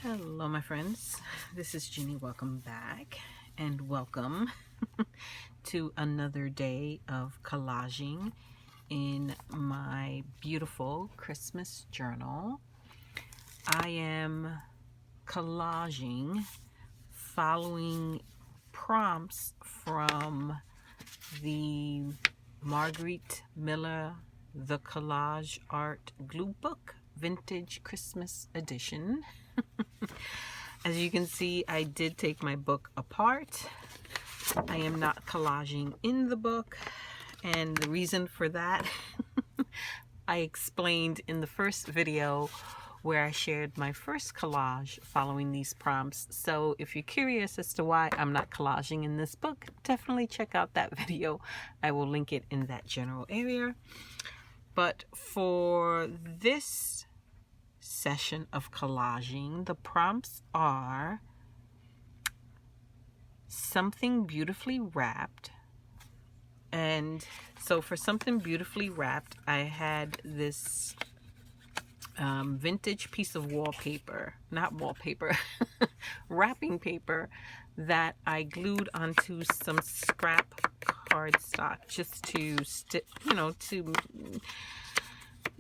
Hello my friends, this is Ginny. Welcome back and welcome to another day of collaging in my beautiful Christmas journal. I am collaging following prompts from the Margarete Miller The Collage Art Glue Book Vintage Christmas Edition. As you can see, I did take my book apart. I am not collaging in the book, and the reason for that I explained in the first video where I shared my first collage following these prompts. So if you're curious as to why I'm not collaging in this book, definitely check out that video. I will link it in that general area. But for this session of collaging, the prompts are something beautifully wrapped. And so for something beautifully wrapped, I had this vintage piece of wrapping paper that I glued onto some scrap cardstock just to to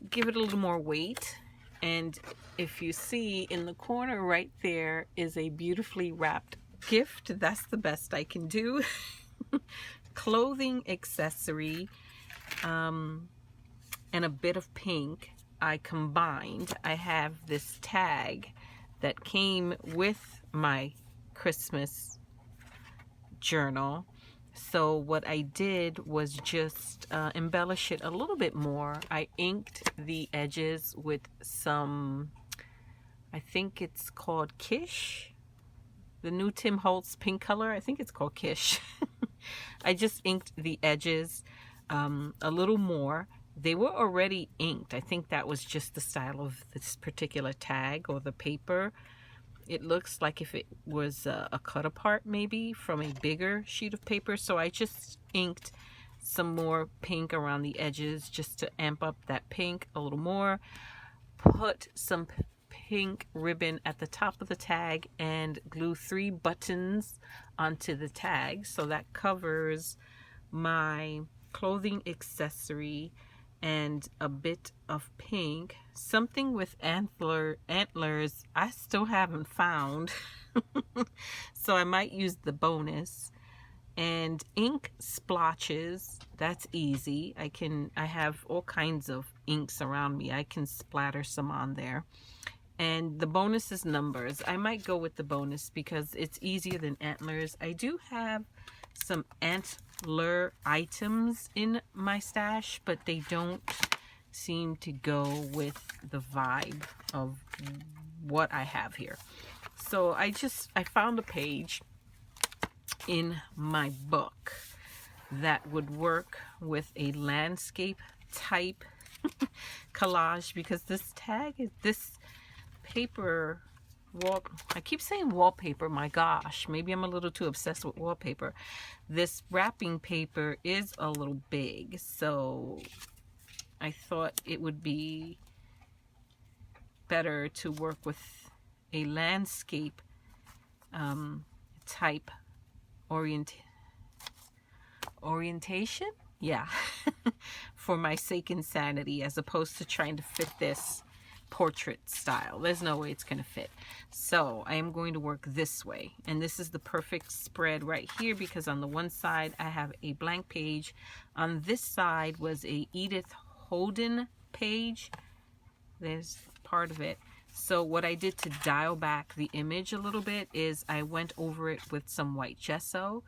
give it a little more weight. And if you see in the corner right there is a beautifully wrapped gift. That's the best I can do. Clothing accessory and a bit of pink I combined. I have this tag that came with my Christmas journal. So what I did was just embellish it a little bit more. I inked the edges with some, I think it's called Kish, the new Tim Holtz pink color. I think it's called Kish. I just inked the edges a little more. They were already inked. I think that was just the style of this particular tag or the paper. It looks like if it was a cut apart maybe from a bigger sheet of paper. So I just inked some more pink around the edges just to amp up that pink a little more. Put some pink ribbon at the top of the tag and glue 3 buttons onto the tag. So that covers my clothing accessory and a bit of pink. Something with antlers I still haven't found. So I might use the bonus. And ink splotches, that's easy. I have all kinds of inks around me. I can splatter some on there. And the bonus is numbers. I might go with the bonus because it's easier than antlers. I do have some antler items in my stash, but they don't seem to go with the vibe of what I have here. So I found a page in my book that would work with a landscape type collage, because this paper I keep saying wallpaper, my gosh, maybe I'm a little too obsessed with wallpaper. This wrapping paper is a little big, so I thought it would be better to work with a landscape type orientation, yeah, for my sake and sanity, as opposed to trying to fit this portrait style. There's no way it's going to fit. So I am going to work this way, and this is the perfect spread right here, because on the one side I have a blank page. On this side was a Edith Holden page. There's part of it. So what I did to dial back the image a little bit is I went over it with some white gesso.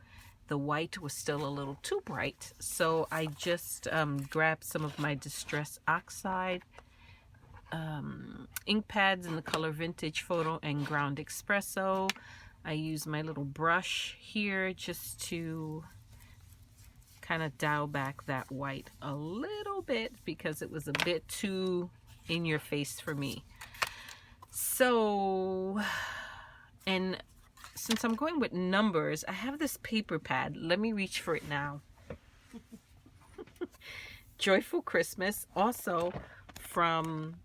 The white was still a little too bright, so I just grabbed some of my Distress Oxide ink pads in the color Vintage Photo and Ground Espresso. I use my little brush here just to kind of dial back that white a little bit because it was a bit too in your face for me. So, and since I'm going with numbers, I have this paper pad. Let me reach for it now. Joyful Christmas, also from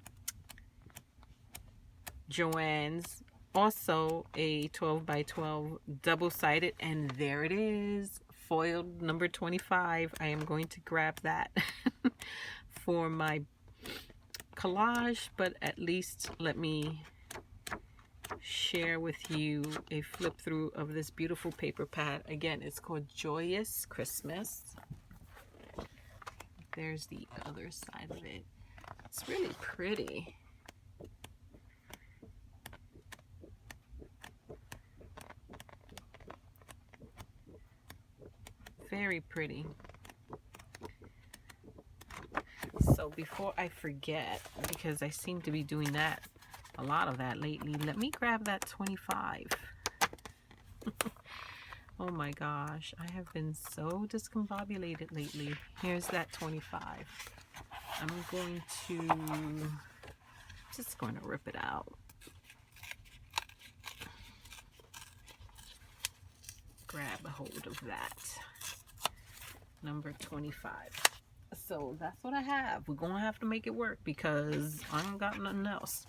Joann's also a 12 by 12 double-sided, and there it is, foiled number 25. I am going to grab that for my collage, but at least let me share with you a flip through of this beautiful paper pad. Again, it's called Joyous Christmas. There's the other side of it. It's really pretty. Very pretty. So before I forget, because I seem to be doing that, a lot of that lately, let me grab that 25. Oh my gosh, I have been so discombobulated lately. Here's that 25. I'm going to, just going to rip it out. Grab a hold of that. Number 25. So that's what I have. We're going to have to make it work because I don't got nothing else.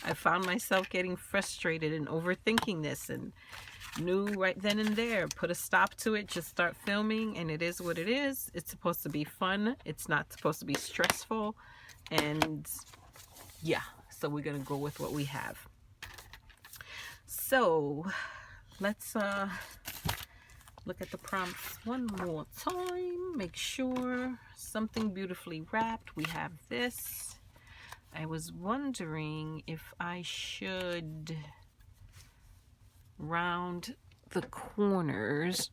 I found myself getting frustrated and overthinking this, and knew right then and there, put a stop to it, just start filming, and it is what it is. It's supposed to be fun. It's not supposed to be stressful. And yeah, so we're going to go with what we have. So let's look at the prompts one more time. Make sure something beautifully wrapped. We have this. I was wondering if I should round the corners.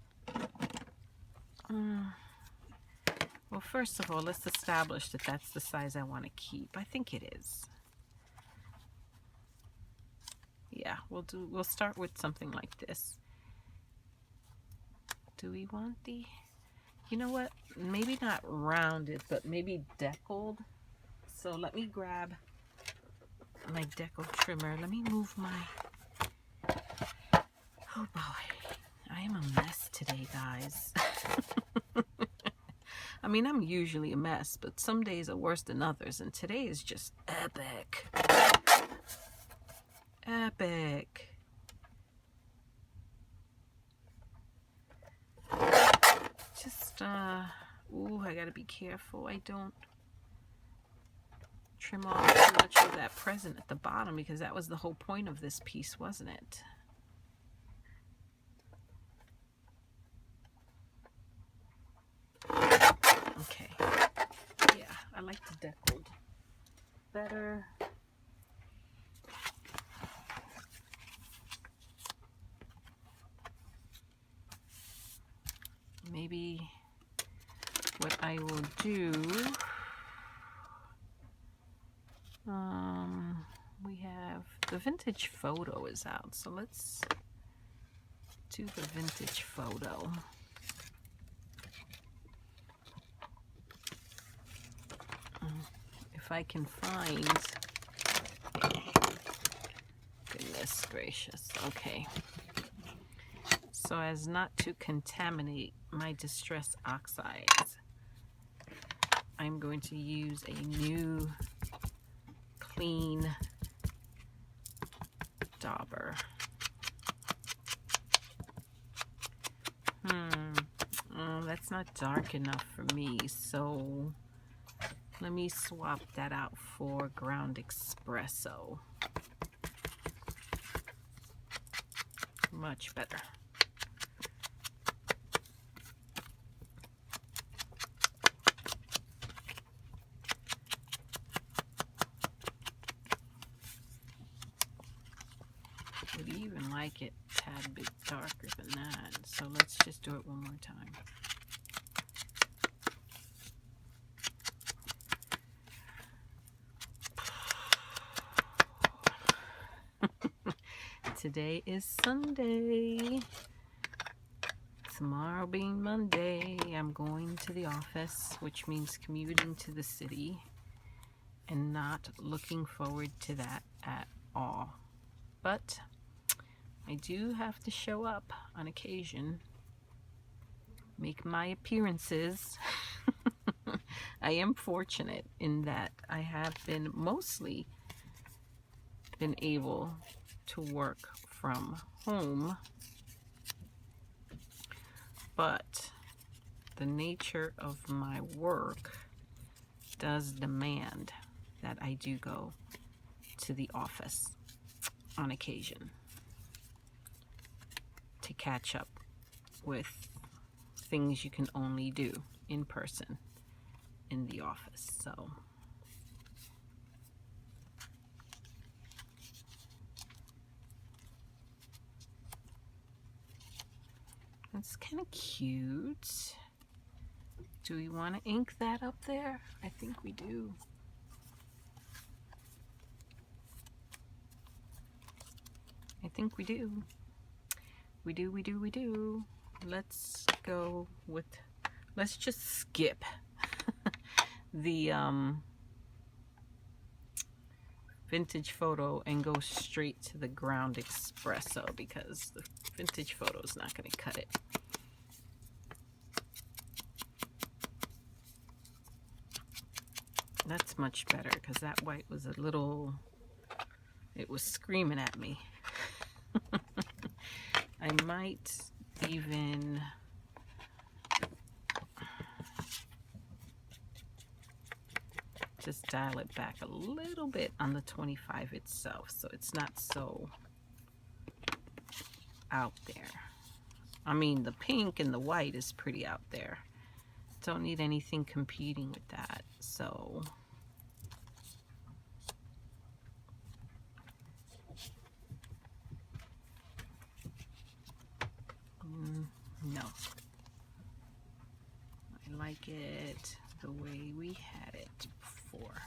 Well, first of all, let's establish that that's the size I want to keep. I think it is. Yeah, we'll start with something like this. Do we want the, you know what, maybe not rounded, but maybe deckled. So let me grab my decal trimmer. Let me move my, oh boy, I am a mess today, guys. I mean, I'm usually a mess, but some days are worse than others, and today is just epic. Epic. Just, ooh, I gotta be careful I don't trim off too much of that present at the bottom, because that was the whole point of this piece, wasn't it? Okay. Yeah, I like the deckled better. Maybe what I will do, we have the vintage photo is out, so let's do the vintage photo. If I can find, goodness gracious, okay. So as not to contaminate my distress oxides, I'm going to use a new clean dauber. Oh, that's not dark enough for me, so let me swap that out for ground espresso. Much better. Would even like it a tad bit darker than that, so let's just do it one more time. Today is Sunday. Tomorrow being Monday, I'm going to the office, which means commuting to the city, and not looking forward to that at all. But I do have to show up on occasion, make my appearances. I am fortunate in that I have been mostly been able to work from home, but the nature of my work does demand that I do go to the office on occasion to catch up with things you can only do in person in the office. So that's kind of cute. Do we want to ink that up there? I think we do. I think we do. We do. Let's go with, let's just skip the vintage photo and go straight to the ground espresso, because the vintage photo is not going to cut it. That's much better, because that white was a little, it was screaming at me. I might even just dial it back a little bit on the 25 itself, so it's not so out there. I mean, the pink and the white is pretty out there. Don't need anything competing with that, so no. I like it the way we had it before.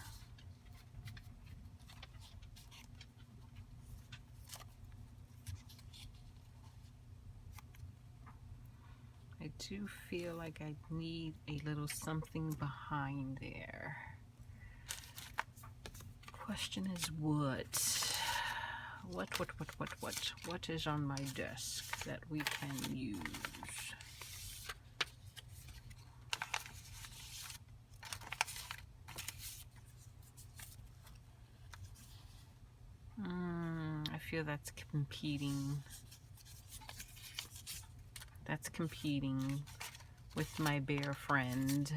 I do feel like I need a little something behind there. Question is what? What is on my desk that we can use? I feel that's competing. That's competing with my bear friend.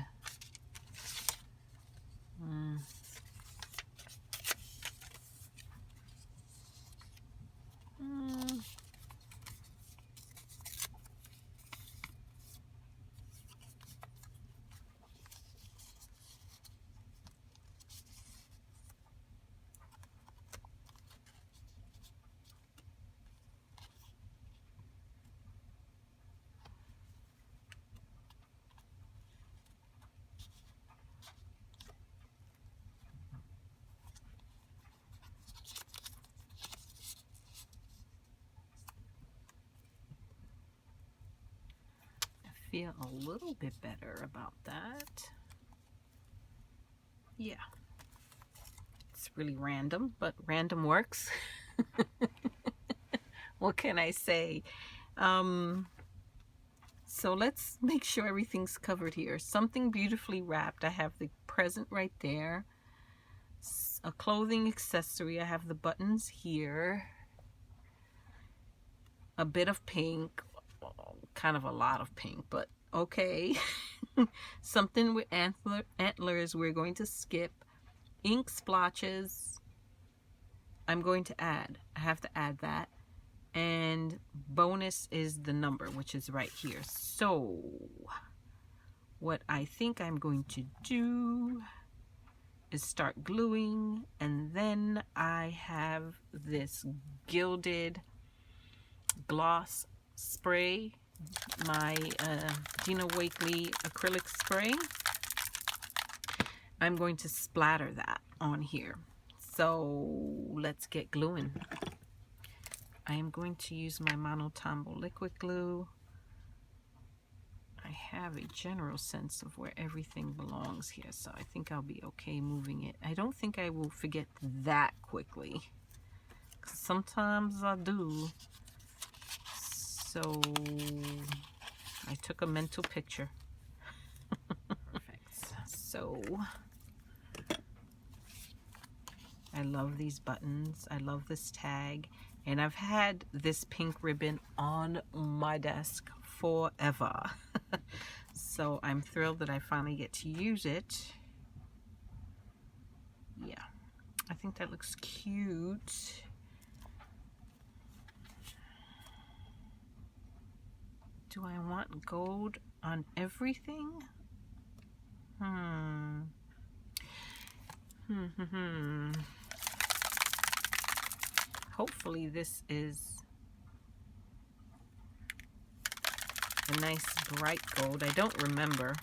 Feel a little bit better about that. Yeah, it's really random, but random works. What can I say? So let's make sure everything's covered here. Something beautifully wrapped. I have the present right there. A clothing accessory. I have the buttons here. A bit of pink. Kind of a lot of pink, but okay. Something with antlers we're going to skip. Ink splotches I'm going to add. I have to add that. And bonus is the number, which is right here. So what I think I'm going to do is start gluing, and then I have this gilded gloss spray, my Dina Wakley acrylic spray. I'm going to splatter that on here. So let's get gluing. I am going to use my Monotombo liquid glue. I have a general sense of where everything belongs here, so I think I'll be okay moving it. I don't think I will forget that quickly, 'cause sometimes I do. So I took a mental picture. Perfect. So I love these buttons. I love this tag. And I've had this pink ribbon on my desk forever. So I'm thrilled that I finally get to use it. Yeah, I think that looks cute. Do I want gold on everything? Hopefully this is a nice bright gold. I don't remember.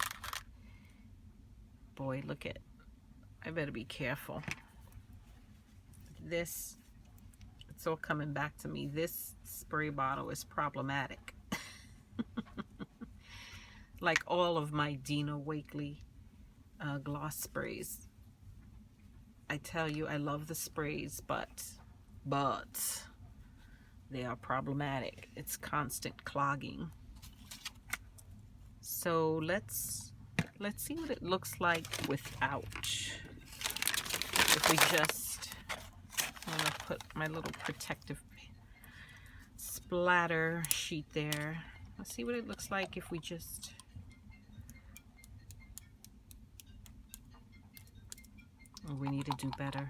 Boy, look at, I better be careful. This, it's all coming back to me. This spray bottle is problematic. Like all of my Dina Wakley gloss sprays. I tell you, I love the sprays, but they are problematic. It's constant clogging. So let's see what it looks like without. If we just, I'm gonna put my little protective splatter sheet there. Let's see what it looks like if we just, oh, we need to do better.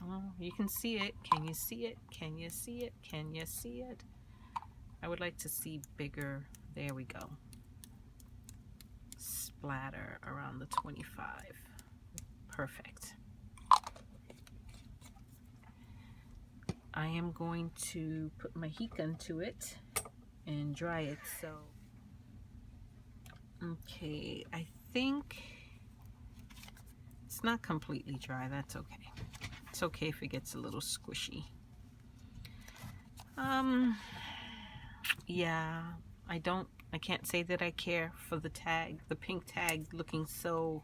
Oh, you can see it. Can you see it? Can you see it? Can you see it? I would like to see bigger. There we go. Splatter around the 25. Perfect. I am going to put my heat gun to it and dry it. So, okay, I think it's not completely dry. That's okay. It's okay if it gets a little squishy. Yeah, I can't say that I care for the tag, the pink tag looking so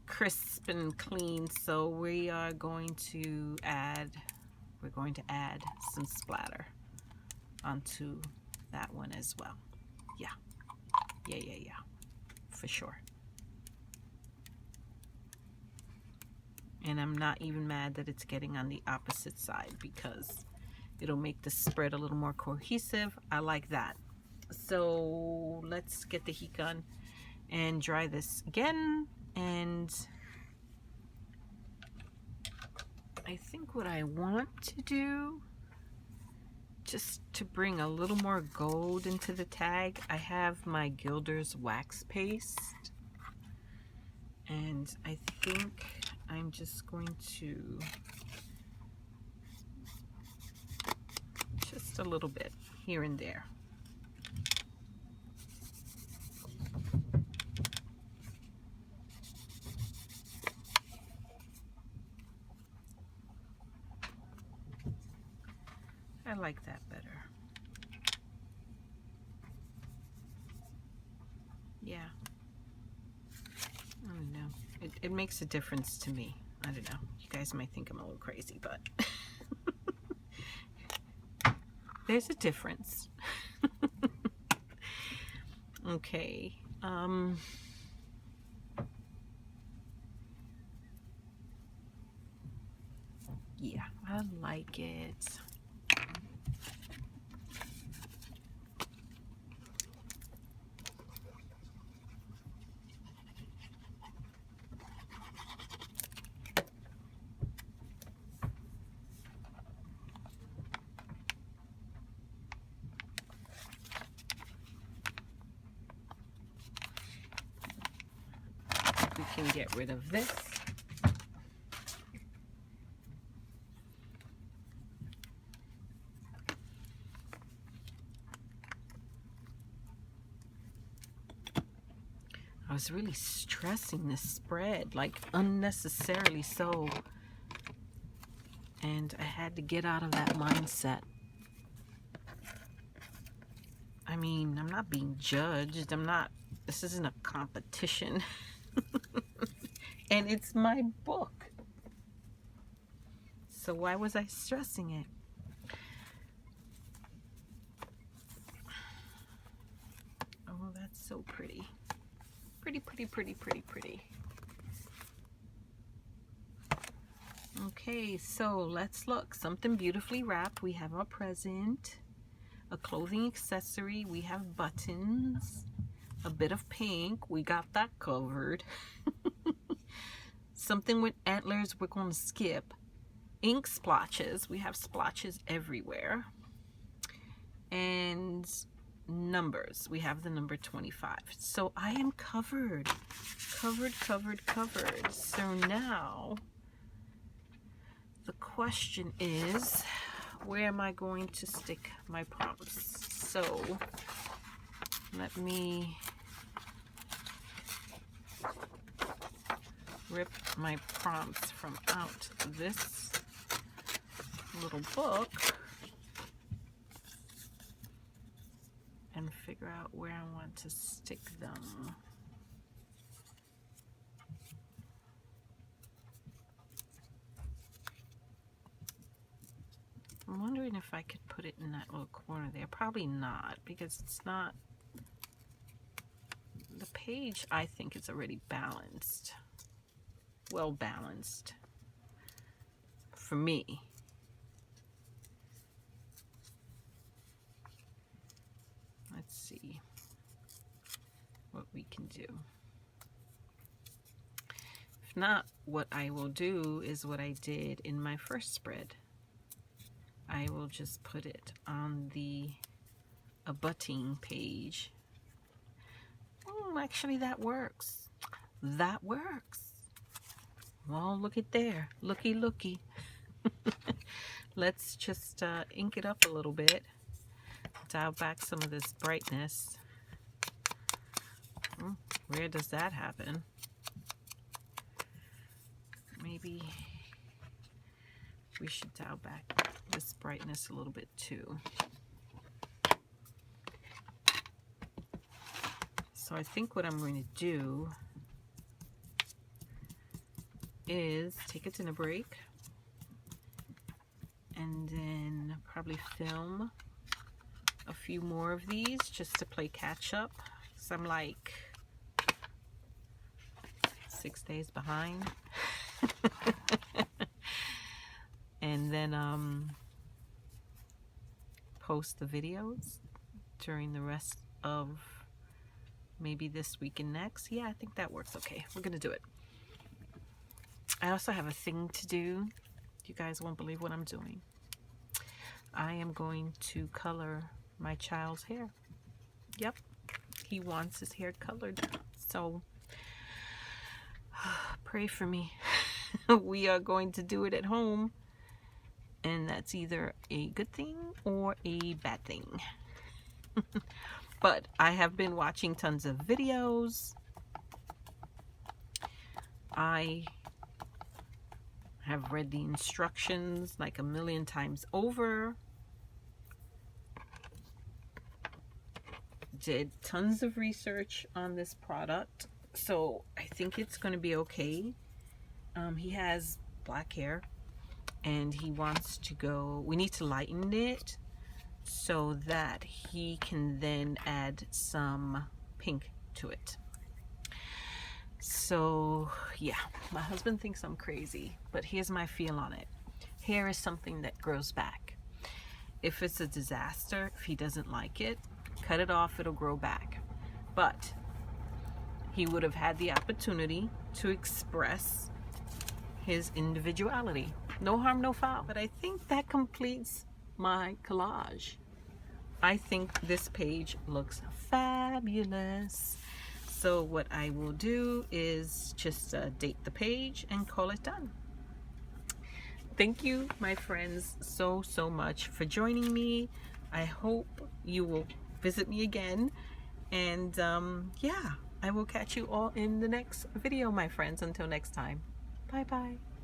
crisp and clean. So we are going to add, some splatter onto that one as well. Yeah, for sure. And I'm not even mad that it's getting on the opposite side because it'll make the spread a little more cohesive. I like that. So let's get the heat gun and dry this again. And I think what I want to do, just to bring a little more gold into the tag, I have my Gilder's wax paste. And I think I'm just going to, just a little bit here and there. I like that better. Yeah. I don't know. It makes a difference to me. I don't know. You guys might think I'm a little crazy, but there's a difference. Okay. Yeah, I like it. We can get rid of this. I was really stressing this spread, like unnecessarily so. And I had to get out of that mindset. I mean, I'm not being judged. This isn't a competition. And it's my book. So why was I stressing it? Oh, that's so pretty. Pretty, pretty, pretty, pretty, pretty. Okay, so let's look. Something beautifully wrapped. We have our present. A clothing accessory. We have buttons. A bit of pink. We got that covered. Something with antlers we're going to skip. Ink splotches. We have splotches everywhere. And numbers. We have the number 25. So I am covered. Covered. So now the question is, where am I going to stick my prompts? So let me rip my prompts from out this little book and figure out where I want to stick them. I'm wondering if I could put it in that little corner there. Probably not, because it's not, the page I think is already balanced. Well balanced for me. Let's see what we can do. If not, what I will do is what I did in my first spread. I will just put it on the abutting page. Oh, actually that works. That works. Well, look at there. Looky. Let's just ink it up a little bit. Dial back some of this brightness. Where does that happen? Maybe we should dial back this brightness a little bit too. So I think what I'm going to do is take a dinner break and then probably film a few more of these just to play catch up. So I'm like 6 days behind. And then post the videos during the rest of maybe this week and next. Yeah, I think that works okay. We're gonna do it. I also have a thing to do. You guys won't believe what I'm doing. I am going to color my child's hair. Yep, he wants his hair colored. So pray for me. We are going to do it at home, and that's either a good thing or a bad thing. But I have been watching tons of videos. I have read the instructions like a million times over. Did tons of research on this product, so I think it's going to be okay. He has black hair and he wants to go, we need to lighten it so that he can then add some pink to it. So yeah, my husband thinks I'm crazy, but here's my feel on it. Hair is something that grows back. If it's a disaster, if he doesn't like it, cut it off, it'll grow back. But he would have had the opportunity to express his individuality. No harm, no foul. But I think that completes my collage. I think this page looks fabulous. So what I will do is just date the page and call it done. Thank you, my friends, so much for joining me. I hope you will visit me again. And yeah, I will catch you all in the next video, my friends. Until next time. Bye-bye.